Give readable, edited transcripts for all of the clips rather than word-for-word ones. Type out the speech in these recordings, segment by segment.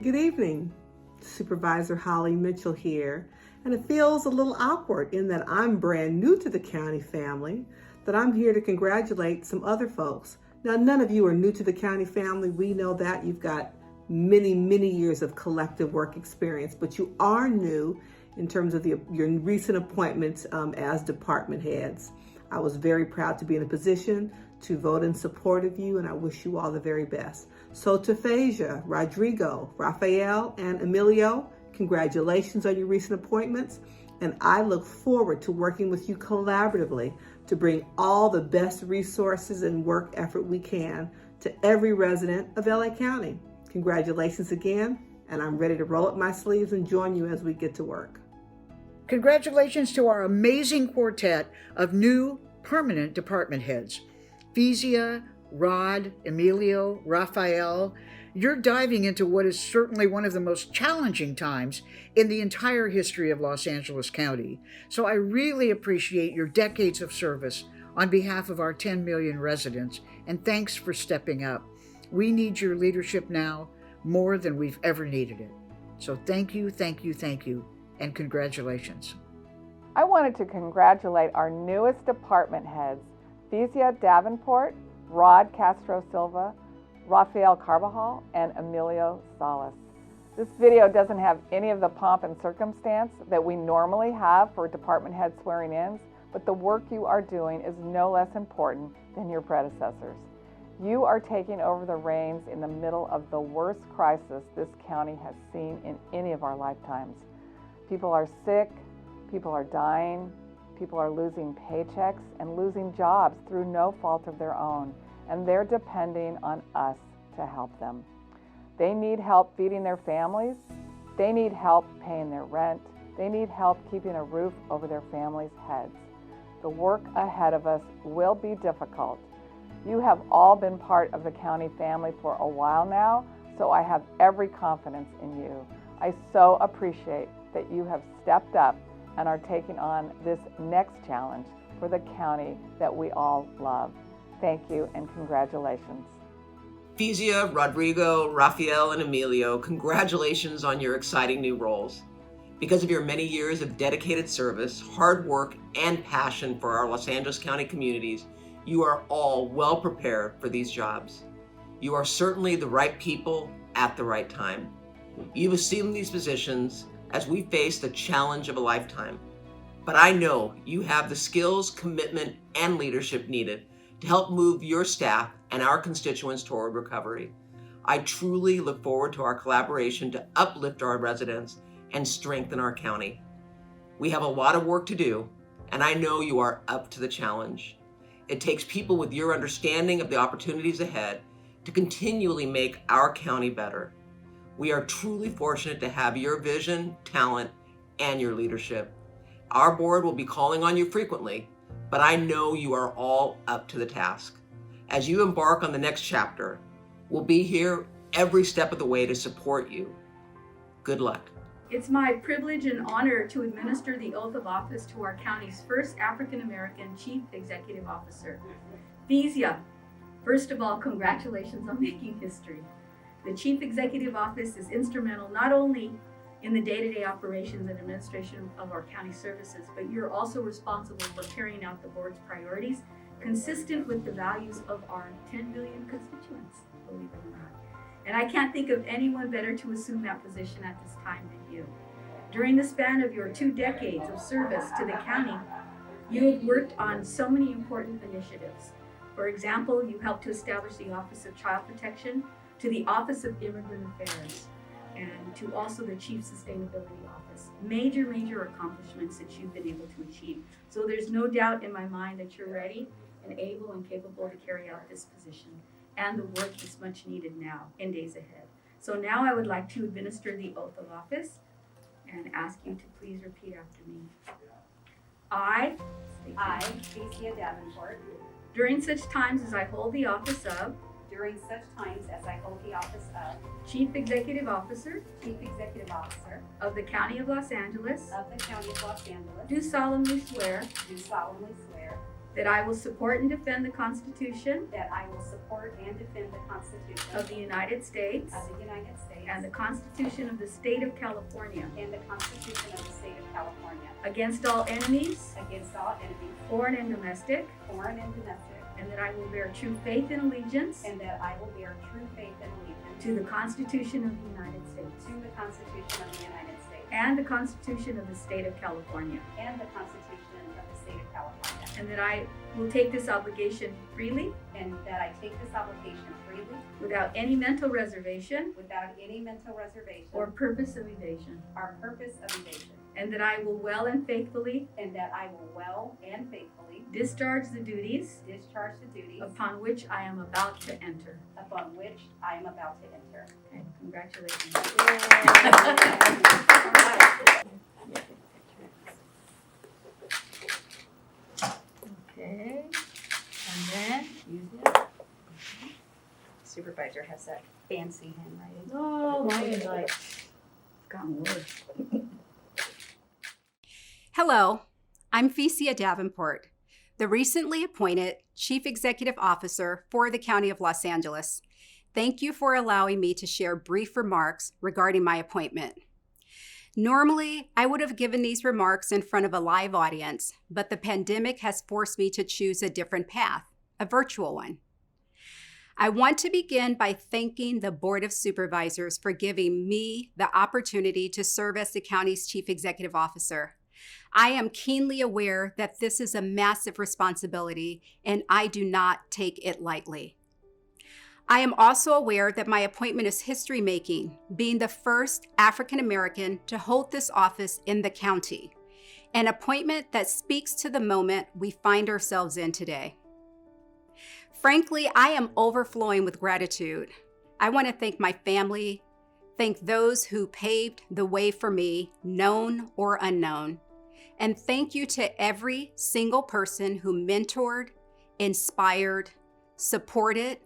Good evening. Supervisor Holly Mitchell here, and it feels a little awkward in that I'm brand new to the county family, that I'm here to congratulate some other folks. Now, none of you are new to the county family. We know that. You've got many years of collective work experience, but you are new in terms of your recent appointments as department heads. I was very proud to be in a position to vote in support of you, and I wish you all the very best. So to Phasia, Rodrigo, Rafael, and Emilio, congratulations on your recent appointments, and I look forward to working with you collaboratively to bring all the best resources and work effort we can to every resident of LA County. Congratulations again, and I'm ready to roll up my sleeves and join you as we get to work. Congratulations to our amazing quartet of new permanent department heads. Phasia, Rod, Emilio, Rafael, you're diving into what is certainly one of the most challenging times in the entire history of Los Angeles County. So I really appreciate your decades of service on behalf of our 10 million residents, and thanks for stepping up. We need your leadership now more than we've ever needed it. So thank you, and congratulations. I wanted to congratulate our newest department heads, Phasia Davenport, Rod Castro Silva, Rafael Carbajal, and Emilio Salas. This video doesn't have any of the pomp and circumstance that we normally have for department head swearing-ins, but the work you are doing is no less important than your predecessors. You are taking over the reins in the middle of the worst crisis this county has seen in any of our lifetimes. People are sick, people are dying, people are losing paychecks and losing jobs through no fault of their own, and they're depending on us to help them. They need help feeding their families, they need help paying their rent, they need help keeping a roof over their families' heads. The work ahead of us will be difficult. You have all been part of the county family for a while now, so I have every confidence in you. I so appreciate that you have stepped up and are taking on this next challenge for the county that we all love. Thank you and congratulations. Phasia, Rodrigo, Rafael, and Emilio, congratulations on your exciting new roles. Because of your many years of dedicated service, hard work, and passion for our Los Angeles County communities, you are all well prepared for these jobs. You are certainly the right people at the right time. You've assumed these positions as we face the challenge of a lifetime. But I know you have the skills, commitment, and leadership needed to help move your staff and our constituents toward recovery. I truly look forward to our collaboration to uplift our residents and strengthen our county. We have a lot of work to do, and I know you are up to the challenge. It takes people with your understanding of the opportunities ahead to continually make our county better. We are truly fortunate to have your vision, talent, and your leadership. Our board will be calling on you frequently, but I know you are all up to the task. As you embark on the next chapter, we'll be here every step of the way to support you. Good luck. It's my privilege and honor to administer the oath of office to our county's first African-American Chief Executive Officer. Phasia, first of all, congratulations on making history. The Chief Executive Office is instrumental not only in the day-to-day operations and administration of our county services, but you're also responsible for carrying out the board's priorities consistent with the values of our 10 million constituents, believe it or not. And I can't think of anyone better to assume that position at this time than you. During the span of your 2 decades of service to the county, you have worked on so many important initiatives. For example, you helped to establish the Office of Child Protection, to the Office of Immigrant Affairs, and to also the Chief Sustainability Office. Major accomplishments that you've been able to achieve. So there's no doubt in my mind that you're ready and able and capable to carry out this position. And the work is much needed now in days ahead. So now I would like to administer the oath of office and ask you to please repeat after me. I, Phasia Davenport, during such times as I hold the office of Chief Executive Officer of the County of Los Angeles, do solemnly swear that I will support and defend the Constitution that I will support and defend the Constitution of the United States of the United States and the Constitution of the State of California and the Constitution of the State of California against all enemies, against all enemies, foreign and domestic, foreign and domestic, and that I will bear true faith and allegiance and that I will bear true faith and allegiance to the Constitution of the United States to the Constitution of the United States and the Constitution of the State of California, and the Constitution of the State of California, and that I will take this obligation freely and that I take this obligation freely without any mental reservation without any mental reservation or purpose of evasion, or purpose of evasion, and that I will well and faithfully and that I will well and faithfully discharge the duties discharge the duties upon which I am about to enter. upon which I am about to enter. Okay, congratulations. Okay, and then use it. Supervisor has that fancy handwriting. Oh, mine is like, it's gotten worse. Hello, I'm Fecia Davenport, the recently appointed Chief Executive Officer for the County of Los Angeles. Thank you for allowing me to share brief remarks regarding my appointment. Normally, I would have given these remarks in front of a live audience, but the pandemic has forced me to choose a different path, a virtual one. I want to begin by thanking the Board of Supervisors for giving me the opportunity to serve as the county's Chief Executive Officer. I am keenly aware that this is a massive responsibility, and I do not take it lightly. I am also aware that my appointment is history-making, being the first African American to hold this office in the county, an appointment that speaks to the moment we find ourselves in today. Frankly, I am overflowing with gratitude. I want to thank my family, thank those who paved the way for me, known or unknown, and thank you to every single person who mentored, inspired, supported,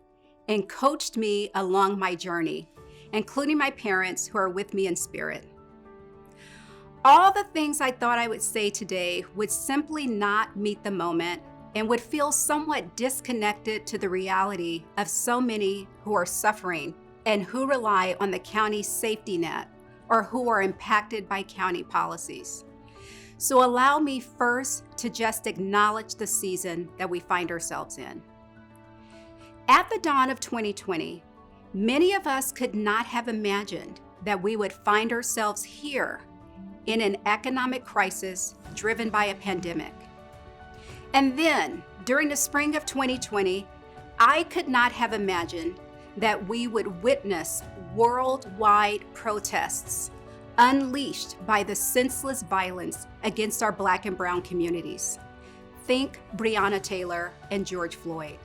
and coached me along my journey, including my parents who are with me in spirit. All the things I thought I would say today would simply not meet the moment and would feel somewhat disconnected to the reality of so many who are suffering and who rely on the county's safety net or who are impacted by county policies. So allow me first to just acknowledge the season that we find ourselves in. At the dawn of 2020, many of us could not have imagined that we would find ourselves here in an economic crisis driven by a pandemic. And then, during the spring of 2020, I could not have imagined that we would witness worldwide protests unleashed by the senseless violence against our Black and Brown communities. Think Breonna Taylor and George Floyd.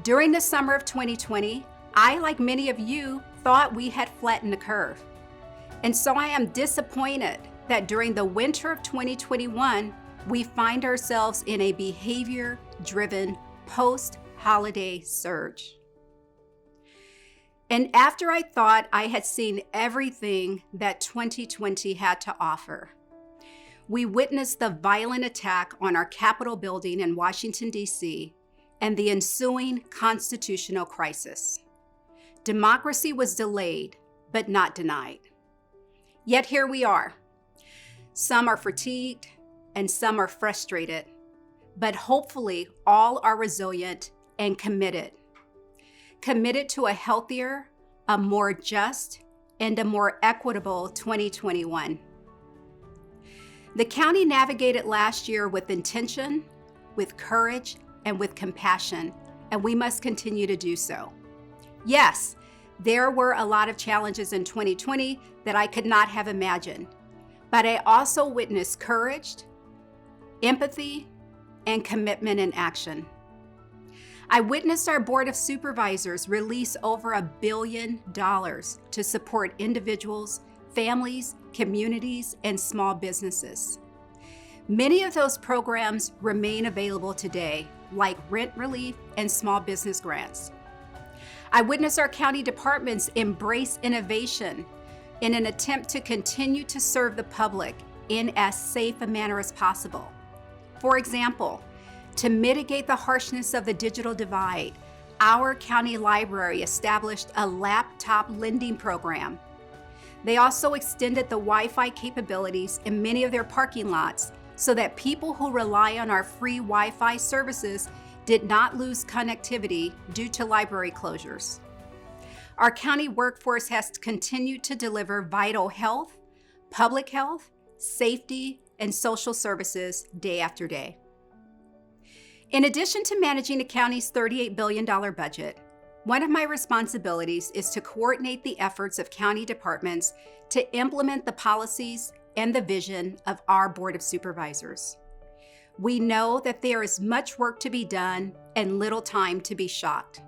During the summer of 2020, I, like many of you, thought we had flattened the curve. And so I am disappointed that during the winter of 2021, we find ourselves in a behavior-driven post-holiday surge. And after I thought I had seen everything that 2020 had to offer, we witnessed the violent attack on our Capitol building in Washington, D.C., and the ensuing constitutional crisis. Democracy was delayed, but not denied. Yet here we are. Some are fatigued and some are frustrated, but hopefully all are resilient and committed to a healthier, a more just, and a more equitable 2021. The county navigated last year with intention, with courage, and with compassion, and we must continue to do so. Yes, there were a lot of challenges in 2020 that I could not have imagined, but I also witnessed courage, empathy, and commitment in action. I witnessed our Board of Supervisors release over $1 billion to support individuals, families, communities, and small businesses. Many of those programs remain available today, like rent relief and small business grants. I witnessed our county departments embrace innovation in an attempt to continue to serve the public in as safe a manner as possible. For example, To mitigate the harshness of the digital divide, our county library established a laptop lending program. They also extended the Wi-Fi capabilities in many of their parking lots so that people who rely on our free Wi-Fi services did not lose connectivity due to library closures. Our county workforce has continued to deliver vital health, public health, safety, and social services day after day. In addition to managing the county's $38 billion budget, one of my responsibilities is to coordinate the efforts of county departments to implement the policies and the vision of our Board of Supervisors. We know that there is much work to be done and little time to be shocked.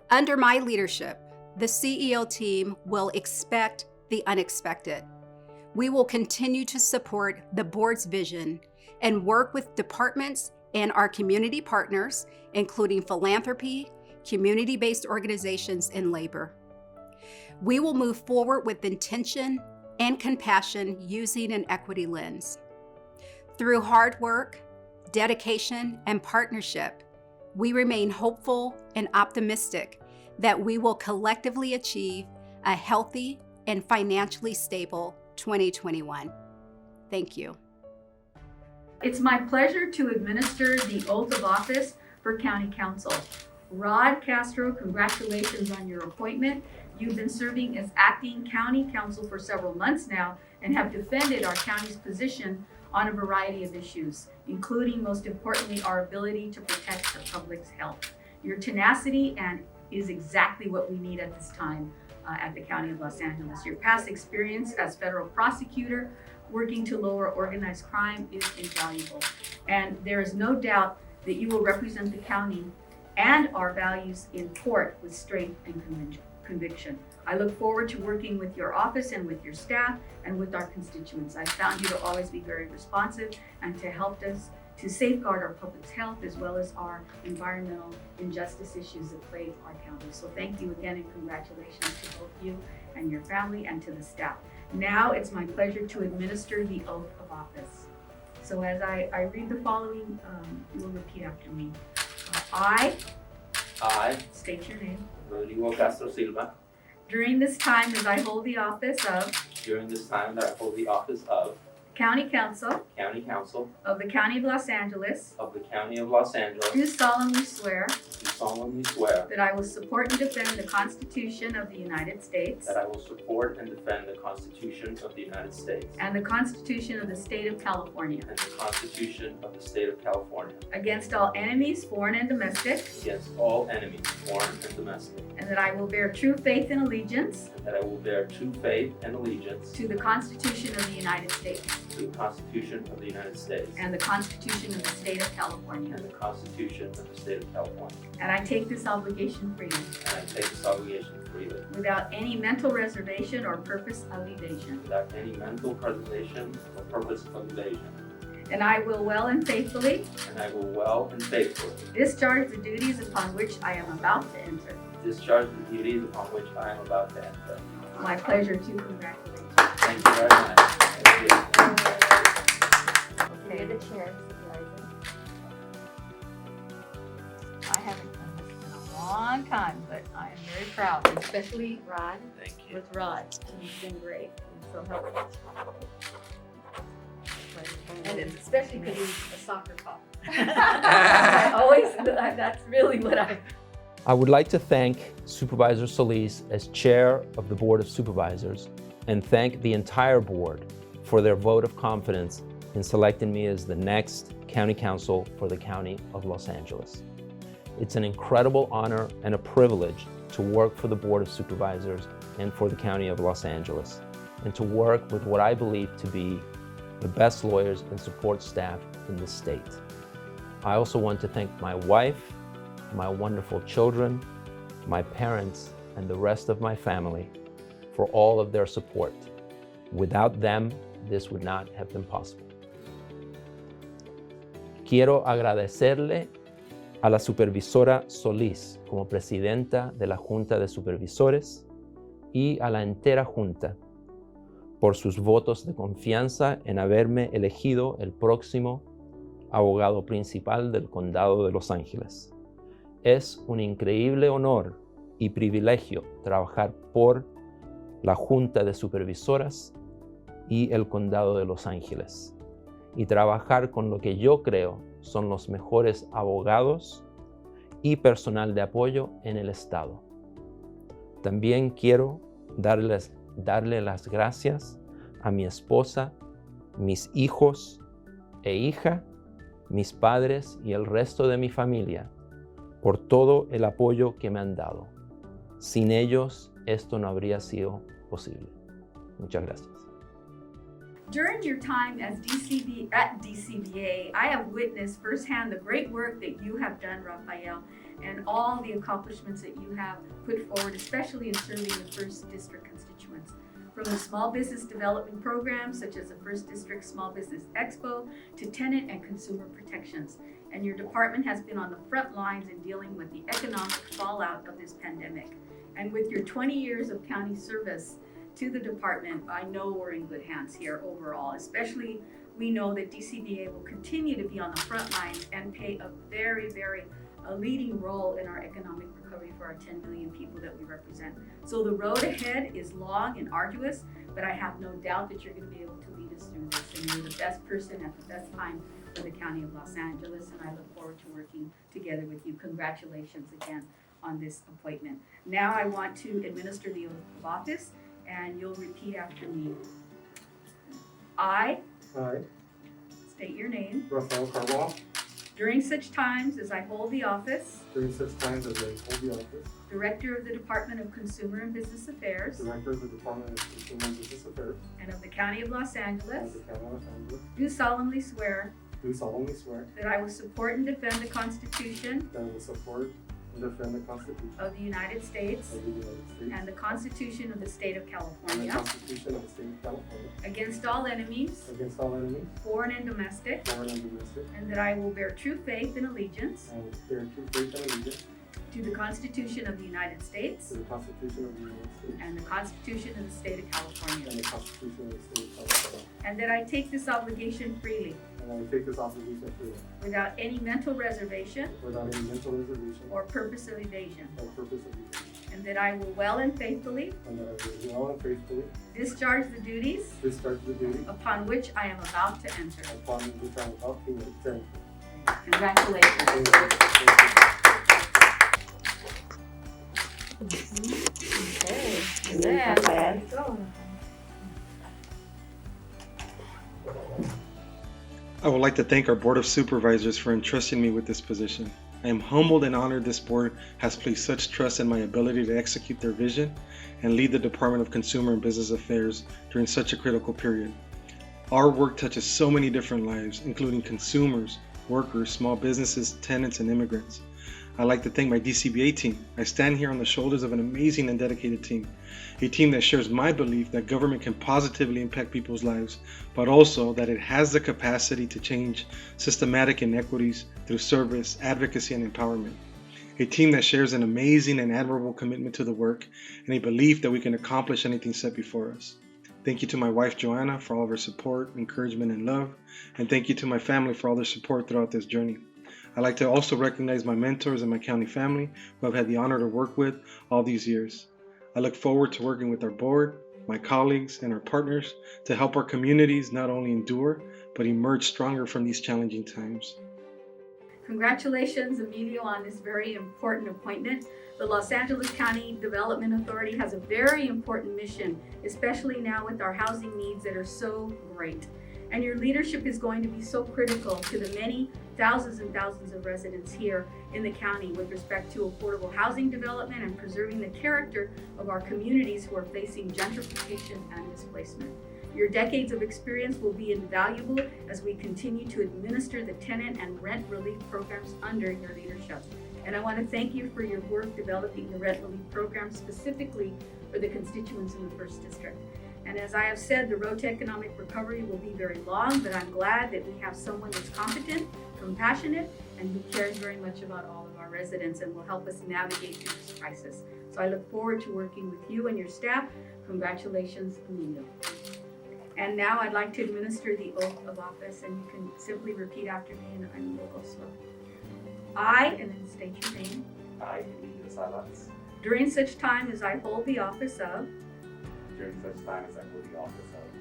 Under my leadership, the CEO team will expect the unexpected. We will continue to support the board's vision and work with departments and our community partners, including philanthropy, community-based organizations, and labor. We will move forward with intention and compassion using an equity lens. Through hard work, dedication, and partnership, we remain hopeful and optimistic that we will collectively achieve a healthy and financially stable 2021. Thank you. It's my pleasure to administer the oath of office for County Council. Rod Castro, congratulations on your appointment. You've been serving as acting county council for several months now and have defended our county's position on a variety of issues, including, most importantly, our ability to protect the public's health. Your tenacity is exactly what we need at this time at the County of Los Angeles. Your past experience as federal prosecutor working to lower organized crime is invaluable. And there is no doubt that you will represent the county and our values in court with strength and conviction. I look forward to working with your office and with your staff and with our constituents. I've found you to always be very responsive and to help us to safeguard our public's health as well as our environmental injustice issues that plague our county. So thank you again and congratulations to both you and your family and to the staff. Now it's my pleasure to administer the oath of office. So as I read the following, you will repeat after me. I state your name. Rodrigo Castro Silva. During this time as I hold the office of During this time that I hold the office of County Council County Council of the County of Los Angeles, of the County of Los Angeles, do solemnly swear do solemnly swear that I will support and defend the Constitution of the United States that I will support and defend the Constitution of the United States and the Constitution of the State of California and the Constitution of the State of California against all enemies, foreign and domestic, against all enemies, foreign and domestic, and that I will bear true faith and allegiance and that I will bear true faith and allegiance to the Constitution of the United States to the Constitution of the United States and the Constitution of the State of California. and the Constitution of the State of California. And I take this obligation freely, And I take this obligation freely, without any mental reservation or purpose of evasion. without any mental preservation or purpose of evasion. And I will well and faithfully And I will well and faithfully discharge the duties upon which I am about to enter. discharge the duties upon which I am about to enter. My pleasure to congratulate you. Thank you very much. Thank you. You're the chair, Supervisor. I haven't done this in a long time, but I am very proud, and especially Rod, Thank you. with Rod. He's been great and so helpful. And it's especially because he's a soccer cop. That's really what I would like to thank Supervisor Solis as chair of the Board of Supervisors and thank the entire board for their vote of confidence in selecting me as the next county council for the County of Los Angeles. It's an incredible honor and a privilege to work for the Board of Supervisors and for the County of Los Angeles, and to work with what I believe to be the best lawyers and support staff in the state. I also want to thank my wife, my wonderful children, my parents, and the rest of my family for all of their support. Without them, this would not have been possible. Quiero agradecerle a la supervisora Solís como presidenta de la Junta de Supervisores y a la entera Junta por sus votos de confianza en haberme elegido el próximo abogado principal del Condado de Los Ángeles. Es un increíble honor y privilegio trabajar por la Junta de Supervisoras y el Condado de Los Ángeles y trabajar con lo que yo creo son los mejores abogados y personal de apoyo en el estado. También quiero darle las gracias a mi esposa, mis hijos e hija, mis padres y el resto de mi familia por todo el apoyo que me han dado. Sin ellos, esto no habría sido posible. Muchas gracias. During your time as at DCBA, I have witnessed firsthand the great work that you have done, Rafael, and all the accomplishments that you have put forward, especially in serving the First District constituents. From the small business development programs, such as the First District Small Business Expo, to tenant and consumer protections. And your department has been on the front lines in dealing with the economic fallout of this pandemic. And with your 20 years of county service to the department, I know we're in good hands here overall. Especially, we know that DCBA will continue to be on the front lines and play a very leading role in our economic recovery for our 10 million people that we represent. So the road ahead is long and arduous, but I have no doubt that you're going to be able to lead us through this, and you're the best person at the best time for the County of Los Angeles, and I look forward to working together with you. Congratulations again on this appointment. Now I want to administer the oath of office, and you'll repeat after me. I state your name. Rafael Carbajal. During such times as I hold the office, Director of the Department of Consumer and Business Affairs, Director of the Department of Consumer and Business Affairs, and of the County of Los Angeles, do solemnly swear swear that I will support and defend the Constitution that I will support and defend the Constitution of the United States of the United States and the Constitution of the State of and the California Constitution of the State of California against all enemies, foreign and domestic, and that I will bear true faith and allegiance and bear true faith and allegiance to the Constitution of the United States to the Constitution of the United States and the Constitution of the State of California, and the Constitution of the State of California, and that I take this obligation freely and I take this obligation freely without any mental reservation without any mental reservation or purpose of evasion, or purpose of evasion, and that I will well and faithfully and that I will well and faithfully discharge the duties discharge the duty upon which I am about to enter. upon which I am about to enter. Congratulations. I would like to thank our Board of Supervisors for entrusting me with this position. I am humbled and honored this board has placed such trust in my ability to execute their vision and lead the Department of Consumer and Business Affairs during such a critical period. Our work touches so many different lives, including consumers, workers, small businesses, tenants, and immigrants. I'd like to thank my DCBA team. I stand here on the shoulders of an amazing and dedicated team. A team that shares my belief that government can positively impact people's lives, but also that it has the capacity to change systematic inequities through service, advocacy, and empowerment. A team that shares an amazing and admirable commitment to the work and a belief that we can accomplish anything set before us. Thank you to my wife, Joanna, for all of her support, encouragement, and love. And thank you to my family for all their support throughout this journey. I'd like to also recognize my mentors and my county family who I've had the honor to work with all these years. I look forward to working with our board, my colleagues, and our partners to help our communities not only endure, but emerge stronger from these challenging times. Congratulations, Emilio, on this very important appointment. The Los Angeles County Development Authority has a very important mission, especially now with our housing needs that are so great. And your leadership is going to be so critical to the many thousands and thousands of residents here in the county with respect to affordable housing development and preserving the character of our communities who are facing gentrification and displacement. Your decades of experience will be invaluable as we continue to administer the tenant and rent relief programs under your leadership. And I want to thank you for your work developing the rent relief program specifically for the constituents in the First District. And as I have said, the road to economic recovery will be very long, but I'm glad that we have someone that's competent, compassionate, and who cares very much about all of our residents and will help us navigate through this crisis. So I look forward to working with you and your staff. Congratulations, Emilio. And now I'd like to administer the oath of office, and you can simply repeat after me, and I will go slow. I, and then state your name. I, Emilio Salas, During such time as I hold the office of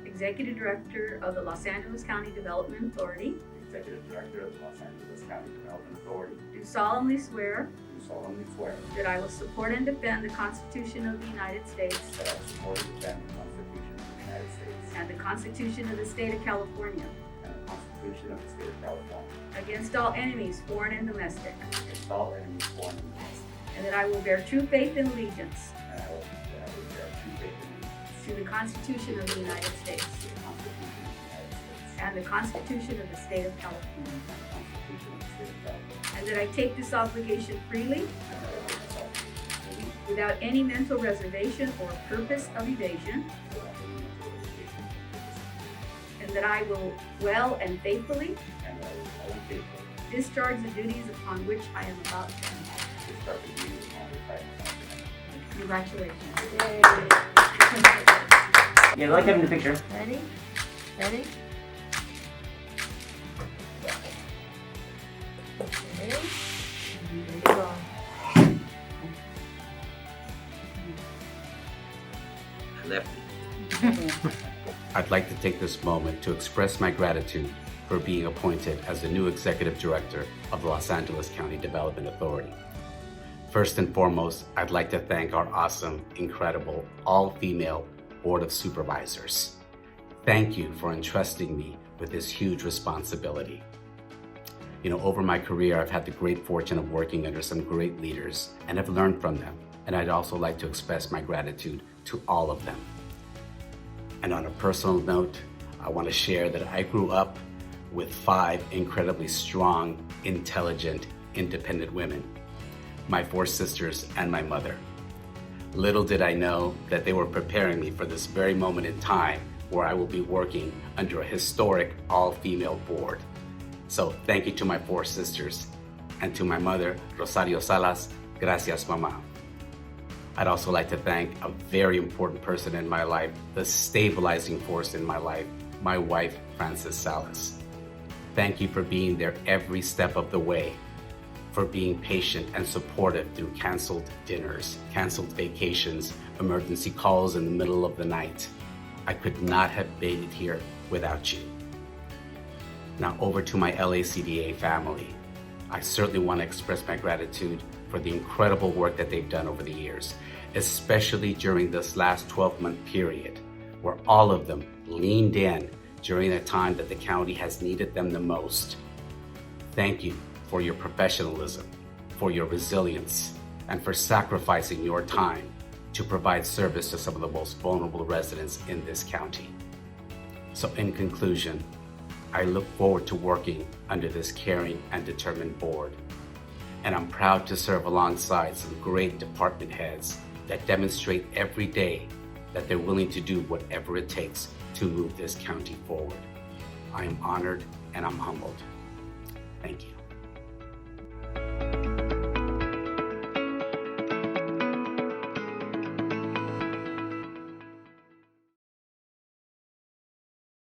Executive Director of the Los Angeles County Development Authority, Executive Director of the Los Angeles County Development Authority, do solemnly swear do solemnly swear that I will support and defend the Constitution of the United States that I will support and defend the Constitution of the United States and the Constitution of the State of California and the Constitution of the State of California against all enemies, foreign and domestic, against all enemies, foreign and domestic, and that I will bear true faith and allegiance and I will bear true faith and allegiance to the Constitution of the United States to the Constitution of the United States and the Constitution of the State of California, and the Constitution of the State of California, and that I take this obligation freely and that I will take this obligation freely without any mental reservation or purpose of evasion, without any mental reservation or purpose of evasion, and that I will well and faithfully and that I will well and faithfully discharge the duties upon which I am about to enter. discharge the duties upon which I am about to enter. Congratulations. Yeah, I like having the picture. Ready? Ready? Okay. And there you go. I'd like to take this moment to express my gratitude for being appointed as the new Executive Director of the Los Angeles County Development Authority. First and foremost, I'd like to thank our awesome, incredible, all-female Board of Supervisors. Thank you for entrusting me with this huge responsibility. Over my career, I've had the great fortune of working under some great leaders and have learned from them. And I'd also like to express my gratitude to all of them. And on a personal note, I want to share that I grew up with 5 incredibly strong, intelligent, independent women, my 4 sisters and my mother. Little did I know that they were preparing me for this very moment in time where I will be working under a historic all-female board. So thank you to my 4 sisters, and to my mother, Rosario Salas, gracias mamá. I'd also like to thank a very important person in my life, the stabilizing force in my life, my wife, Frances Salas. Thank you for being there every step of the way, for being patient and supportive through canceled dinners, canceled vacations, emergency calls in the middle of the night. I could not have made it here without you. Now over to my LACDA family. I certainly want to express my gratitude for the incredible work that they've done over the years, especially during this last 12-month period, where all of them leaned in during a time that the county has needed them the most. Thank you for your professionalism, for your resilience, and for sacrificing your time to provide service to some of the most vulnerable residents in this county. So in conclusion, I look forward to working under this caring and determined board. And I'm proud to serve alongside some great department heads that demonstrate every day that they're willing to do whatever it takes to move this county forward. I am honored and I'm humbled. Thank you.